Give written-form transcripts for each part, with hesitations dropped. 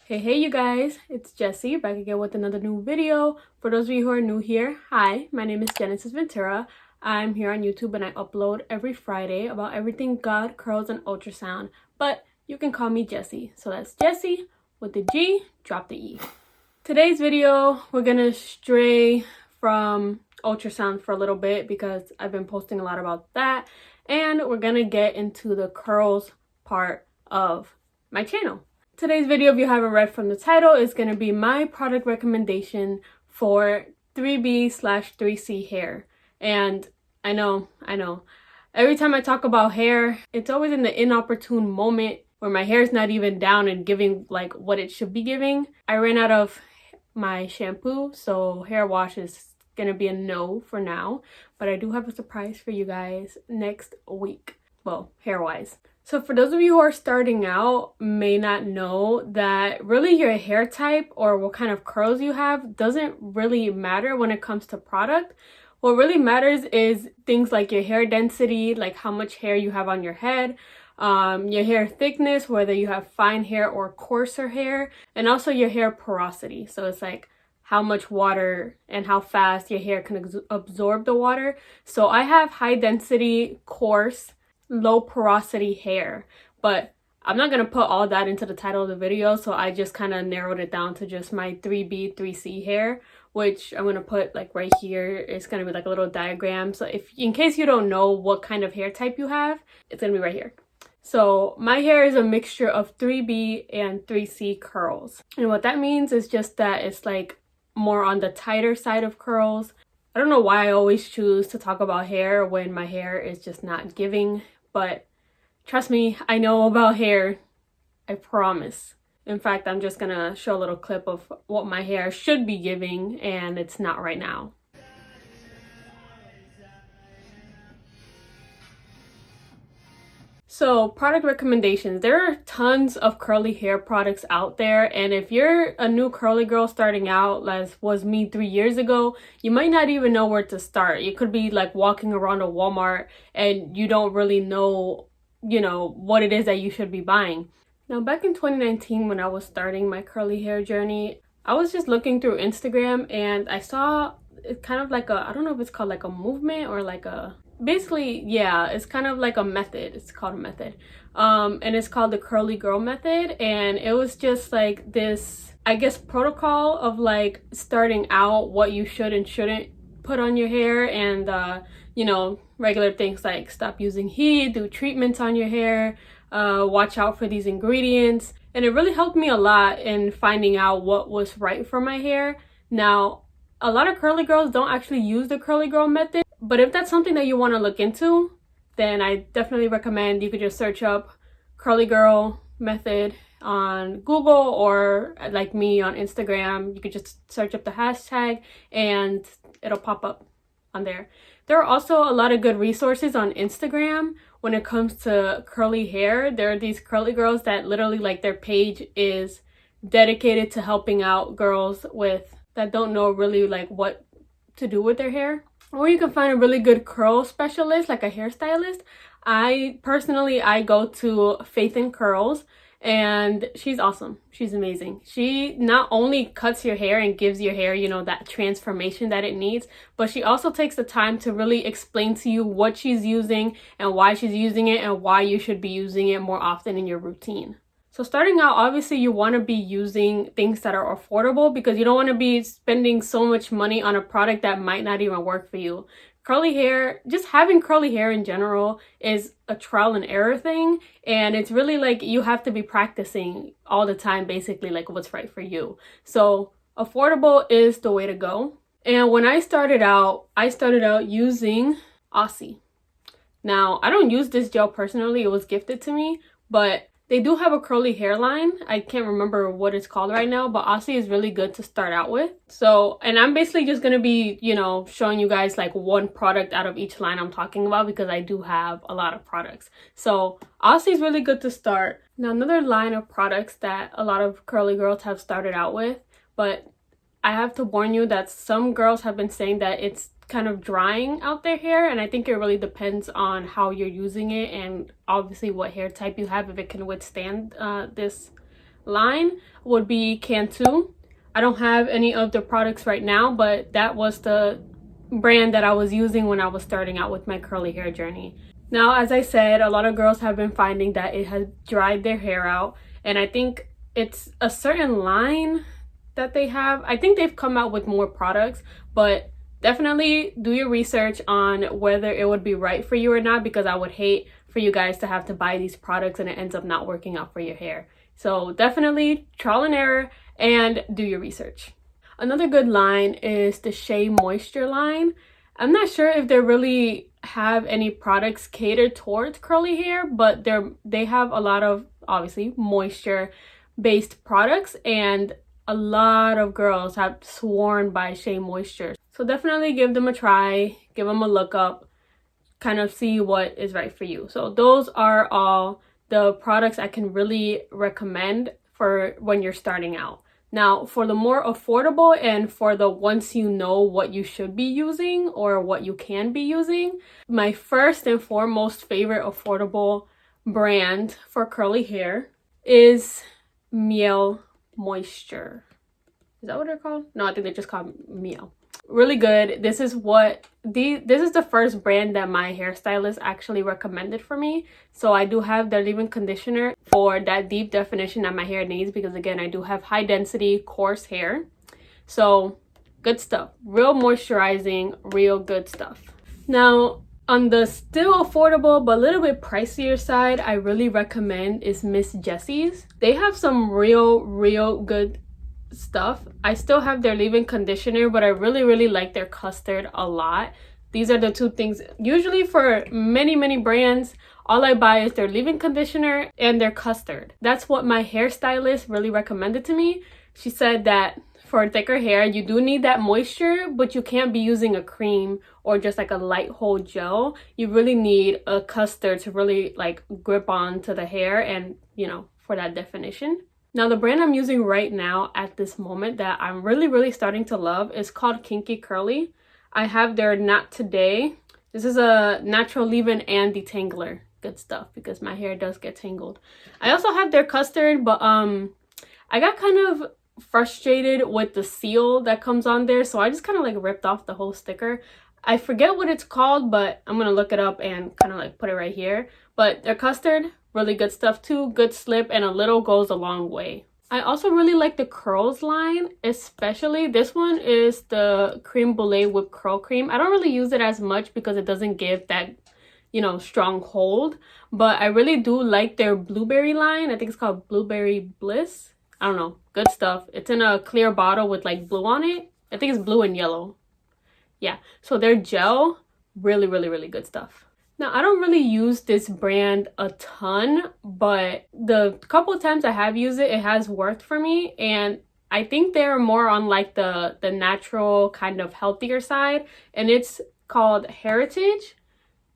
Hey you guys, it's Jessie back again with another new video. For those of you who are new here, hi, my name is Genesis Ventura. I'm here on YouTube and I upload every Friday about everything God, curls, and ultrasound, but you can call me Jessie. So that's Jessie with the G, drop the E. Today's video, we're gonna stray from ultrasound for a little bit because I've been posting a lot about that, and we're gonna get into the curls part of my channel. Today's video, if you haven't read from the title, is going to be my product recommendation for 3B/3C hair. And I know, every time I talk about hair, it's always in the inopportune moment where my hair is not even down and giving like what it should be giving. I ran out of my shampoo, so hair wash is going to be a no for now. But I do have a surprise for you guys next week. Well, hair-wise. So for those of you who are starting out, may not know that really your hair type or what kind of curls you have doesn't really matter when it comes to product. What really matters is things like your hair density, like how much hair you have on your head, your hair thickness, whether you have fine hair or coarser hair, and also your hair porosity. So it's like how much water and how fast your hair can absorb the water. So I have high density, coarse, low porosity hair, but I'm not gonna put all that into the title of the video, so I just kind of narrowed it down to just my 3B 3C hair, which I'm gonna put like right here. It's gonna be like a little diagram, so if in case you don't know what kind of hair type you have, it's gonna be right here. So my hair is a mixture of 3B and 3C curls, and what that means is just that it's like more on the tighter side of curls. I don't know why I always choose to talk about hair when my hair is just not giving, but trust me, I know about hair. I promise. In fact, I'm just gonna show a little clip of what my hair should be giving, and it's not right now. So, product recommendations. There are tons of curly hair products out there, and if you're a new curly girl starting out, as was me 3 years ago, you might not even know where to start. You could be like walking around a Walmart and you don't really know, what it is that you should be buying. Now, back in 2019, when I was starting my curly hair journey, I was just looking through Instagram and I saw it's kind of like I don't know if it's called like a movement or like basically, yeah, it's kind of like a method. It's called a method. And it's called the curly girl method. And it was just like this, I guess, protocol of like starting out what you should and shouldn't put on your hair, and regular things like stop using heat, do treatments on your hair, watch out for these ingredients. And it really helped me a lot in finding out what was right for my hair. Now, a lot of curly girls don't actually use the curly girl method, but if that's something that you want to look into, then I definitely recommend you could just search up curly girl method on Google, or like me on Instagram, you could just search up the hashtag and it'll pop up on there. There are also a lot of good resources on Instagram when it comes to curly hair. There are these curly girls that literally like their page is dedicated to helping out girls that don't know really like what to do with their hair. Or you can find a really good curl specialist, like a hairstylist. I go to Faith in Curls, and she's awesome. She's amazing. She not only cuts your hair and gives your hair, that transformation that it needs, but she also takes the time to really explain to you what she's using and why she's using it and why you should be using it more often in your routine. So starting out, obviously you want to be using things that are affordable because you don't want to be spending so much money on a product that might not even work for you. Curly hair, just having curly hair in general, is a trial and error thing, and it's really like you have to be practicing all the time, basically, like what's right for you. So affordable is the way to go. And when I started out using Aussie. Now, I don't use this gel personally, it was gifted to me, but they do have a curly hairline. I can't remember what it's called right now, but Aussie is really good to start out with. So, and I'm basically just going to be, showing you guys like one product out of each line I'm talking about because I do have a lot of products. So Aussie is really good to start. Now, another line of products that a lot of curly girls have started out with, but I have to warn you that some girls have been saying that it's kind of drying out their hair, and I think it really depends on how you're using it and obviously what hair type you have, if it can withstand this line, would be Cantu. I don't have any of the products right now, but that was the brand that I was using when I was starting out with my curly hair journey. Now, as I said, a lot of girls have been finding that it has dried their hair out, and I think it's a certain line that they have. I think they've come out with more products, but definitely do your research on whether it would be right for you or not, because I would hate for you guys to have to buy these products and it ends up not working out for your hair. So definitely trial and error and do your research. Another good line is the Shea Moisture line. I'm not sure if they really have any products catered towards curly hair, but they have a lot of, obviously, moisture based products, and a lot of girls have sworn by Shea Moisture. So definitely give them a try, give them a look up, kind of see what is right for you. So those are all the products I can really recommend for when you're starting out. Now, for the more affordable and for the once you know what you should be using or what you can be using, my first and foremost favorite affordable brand for curly hair is Miel Moisture. Is that what they're called? No, I think they're just called Miel. Really good. This is the first brand that my hairstylist actually recommended for me. So I do have their leave-in conditioner for that deep definition that my hair needs, because again, I do have high density coarse hair. So good stuff. Real moisturizing, real good stuff. Now, on the still affordable but a little bit pricier side, I really recommend is Miss Jessie's. They have some real good stuff. I still have their leave-in conditioner, but I really like their custard a lot. These are the two things. Usually for many brands, all I buy is their leave-in conditioner and their custard. That's what my hairstylist really recommended to me. She said that for thicker hair, you do need that moisture, but you can't be using a cream or just like a light hold gel. You really need a custard to really like grip onto the hair and, you know, for that definition. Now, the brand I'm using right now at this moment that I'm really starting to love is called Kinky Curly. I have their Not Today. This is a natural leave-in and detangler. Good stuff, because my hair does get tangled. I also have their custard, but I got kind of frustrated with the seal that comes on there, so I just kind of like ripped off the whole sticker. I forget what it's called, but I'm gonna look it up and kind of like put it right here. But their custard, really good stuff too. Good slip, and a little goes a long way. I also really like the curls line, especially this one is the Creme Brulee Whipped Curl Cream. I don't really use it as much because it doesn't give that, you know, strong hold, but I really do like their blueberry line. I think it's called Blueberry Bliss. I don't know, good stuff. It's in a clear bottle with like blue on it. I think it's blue and yellow. Yeah, so their gel, really good stuff. Now, I don't really use this brand a ton, but the couple of times I have used it, it has worked for me. And I think they're more on like the natural kind of healthier side. And it's called Heritage.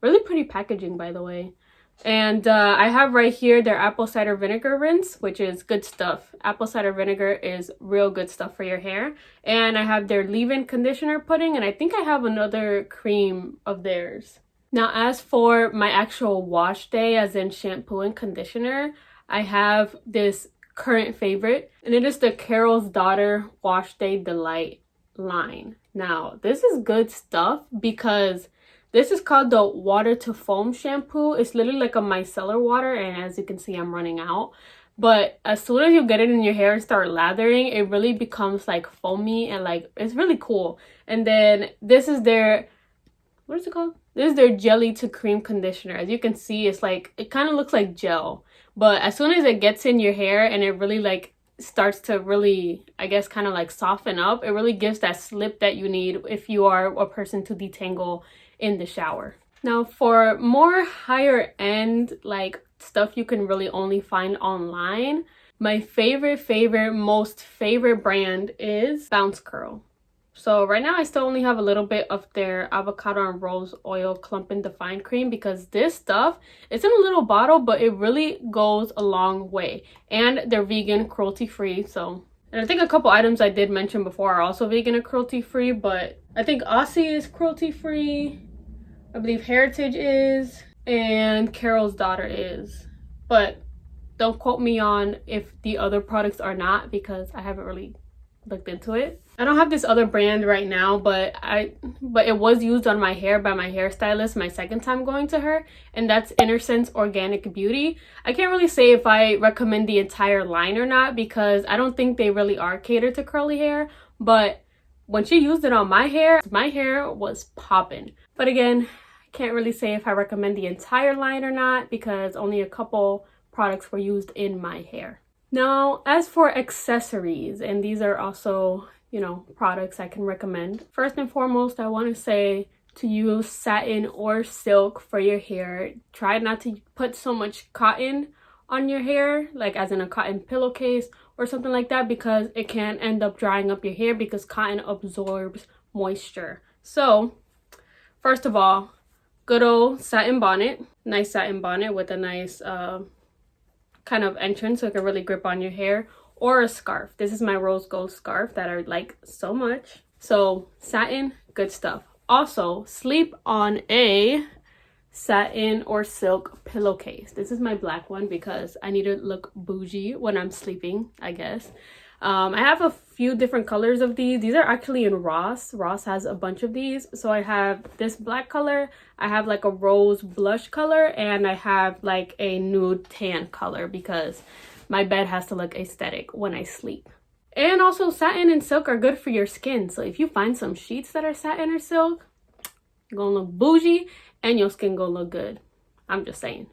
Really pretty packaging, by the way. And I have right here their apple cider vinegar rinse, which is good stuff. Apple cider vinegar is real good stuff for your hair. And I have their leave-in conditioner pudding, and I think I have another cream of theirs. Now, as for my actual wash day, as in shampoo and conditioner, I have this current favorite, and it is the Carol's Daughter Wash Day Delight line. Now, this is good stuff because this is called the Water to Foam shampoo. It's literally like a micellar water, and as you can see, I'm running out. But as soon as you get it in your hair and start lathering, it really becomes like foamy and like, it's really cool. And then this is their, what is it called? This is their Jelly to Cream conditioner. As you can see, it's like, it kind of looks like gel. But as soon as it gets in your hair and it really like starts to really, I guess, kind of like soften up, it really gives that slip that you need if you are a person to detangle in the shower. Now, for more higher end like stuff you can really only find online, my most favorite brand is Bounce Curl. So right now I still only have a little bit of their avocado and rose oil clump and define cream, because this stuff, it's in a little bottle, but it really goes a long way. And they're vegan, cruelty free, so And I think a couple items I did mention before are also vegan and cruelty free, but I think Aussie is cruelty free. I believe Heritage is, and Carol's Daughter is. But don't quote me on if the other products are not, because I haven't really looked into it. I don't have this other brand right now, but it was used on my hair by my hairstylist my second time going to her, and that's Innersense Organic Beauty. I can't really say if I recommend the entire line or not, because I don't think they really are catered to curly hair, but when she used it on my hair was popping. But again, I can't really say if I recommend the entire line or not, because only a couple products were used in my hair. Now, as for accessories, and these are also, you know, products I can recommend. First and foremost, I want to say to use satin or silk for your hair. Try not to put so much cotton on your hair, like as in a cotton pillowcase or something like that, because it can end up drying up your hair because cotton absorbs moisture. So, first of all, good old satin bonnet. Nice satin bonnet with a nice kind of entrance so it can really grip on your hair, or a scarf. This is my rose gold scarf that I like so much. So satin, good stuff. Also, sleep on a satin or silk pillowcase. This is my black one because I need to look bougie when I'm sleeping, I guess. I have a few different colors of these. These are actually in Ross. Ross has a bunch of these. So I have this black color, I have like a rose blush color, and I have like a nude tan color because my bed has to look aesthetic when I sleep. And also satin and silk are good for your skin. So if you find some sheets that are satin or silk, you're gonna look bougie and your skin gonna look good. I'm just saying.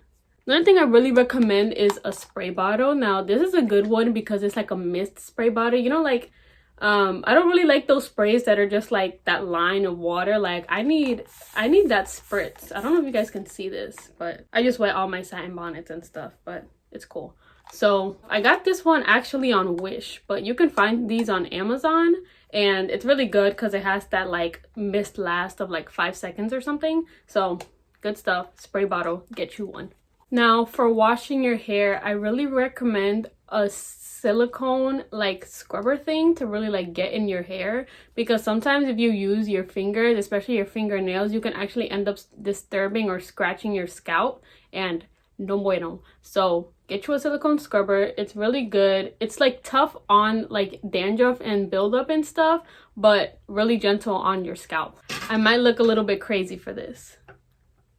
Another thing I really recommend is a spray bottle. Now, this is a good one because it's like a mist spray bottle. You know, like, I don't really like those sprays that are just like that line of water. Like, I need that spritz. I don't know if you guys can see this, but I just wet all my satin bonnets and stuff, but it's cool. So I got this one actually on Wish, but you can find these on Amazon, and it's really good because it has that like mist last of like 5 seconds or something. So good stuff. Spray bottle, get you one. Now, for washing your hair, I really recommend a silicone like scrubber thing to really like get in your hair, because sometimes if you use your fingers, especially your fingernails, you can actually end up disturbing or scratching your scalp, and no bueno. So get you a silicone scrubber. It's really good. It's like tough on like dandruff and buildup and stuff, but really gentle on your scalp. I might look a little bit crazy for this,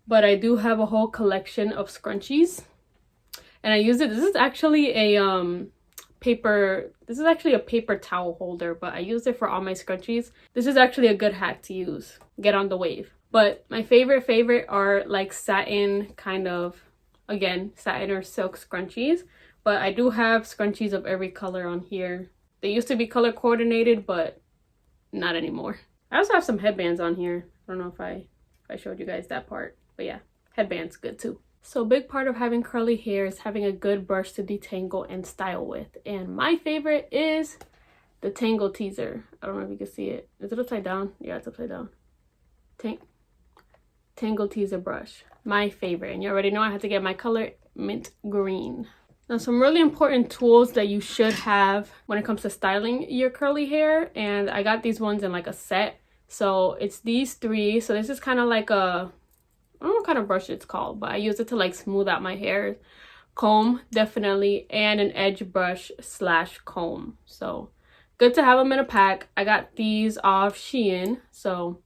but I do have a whole collection of scrunchies, and I use it. This is actually a paper towel holder, but I use it for all my scrunchies. This is actually a good hack to use. Get on the wave. But my favorite are like satin, kind of, again, satin or silk scrunchies. But I do have scrunchies of every color on here. They used to be color coordinated, but not anymore. I also have some headbands on here. I don't know if I showed you guys that part. But yeah, headband's good too. So a big part of having curly hair is having a good brush to detangle and style with. And my favorite is the Tangle Teezer. I don't know if you can see it. Is it upside down? Yeah, it's upside down. Tangle Teezer brush. My favorite. And you already know I had to get my color mint green. Now, some really important tools that you should have when it comes to styling your curly hair. And I got these ones in like a set. So it's these three. So this is kind of like a, I don't know what kind of brush it's called, but I use it to like smooth out my hair. Comb, definitely, and an edge brush / comb. So good to have them in a pack. I got these off Shein, so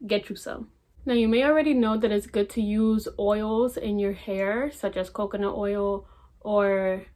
get you some. Now, you may already know that it's good to use oils in your hair, such as coconut oil or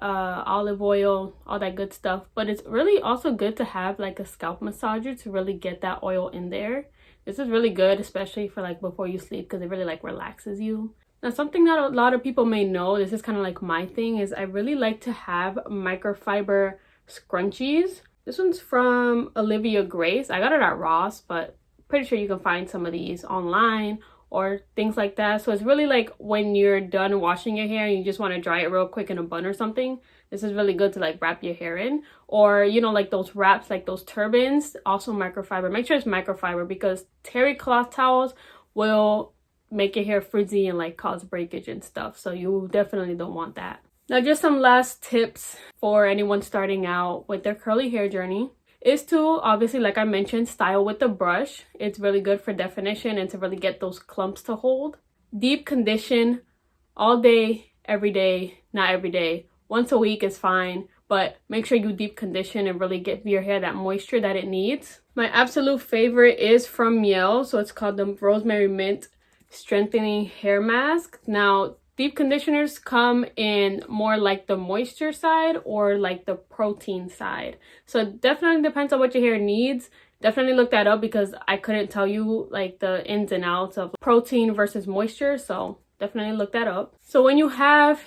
olive oil, all that good stuff. But it's really also good to have like a scalp massager to really get that oil in there. This is really good, especially for like before you sleep, because it really like relaxes you. Now, something that a lot of people may know, this is kind of like my thing, is I really like to have microfiber scrunchies. This one's from Olivia Grace. I got it at Ross, but pretty sure you can find some of these online or things like that. So it's really like when you're done washing your hair and you just want to dry it real quick in a bun or something, this is really good to like wrap your hair in. Or, you know, like those wraps, like those turbans, also microfiber. Make sure it's microfiber, because terry cloth towels will make your hair frizzy and like cause breakage and stuff. So you definitely don't want that. Now just some last tips for anyone starting out with their curly hair journey is to, obviously, like I mentioned, style with the brush. It's really good for definition and to really get those clumps to hold. Deep condition all day, every day, not every day. Once a week is fine, but make sure you deep condition and really give your hair that moisture that it needs. My absolute favorite is from Miel, so it's called the Rosemary Mint Strengthening Hair Mask. Now, deep conditioners come in more like the moisture side or like the protein side. So it definitely depends on what your hair needs. Definitely look that up because I couldn't tell you like the ins and outs of protein versus moisture. So definitely look that up. So when you have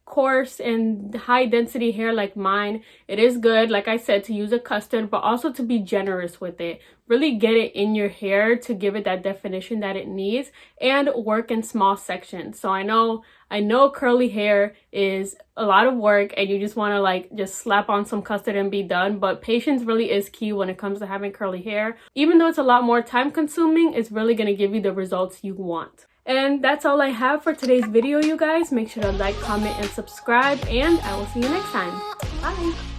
coarse and high density hair like mine, it is good, like I said, to use a custard, but also to be generous with it. Really get it in your hair to give it that definition that it needs, and work in small sections. So I know curly hair is a lot of work and you just want to like just slap on some custard and be done, but patience really is key when it comes to having curly hair. Even though it's a lot more time consuming, it's really going to give you the results you want. And that's all I have for today's video, you guys. Make sure to like, comment, and subscribe, and I will see you next time. Bye!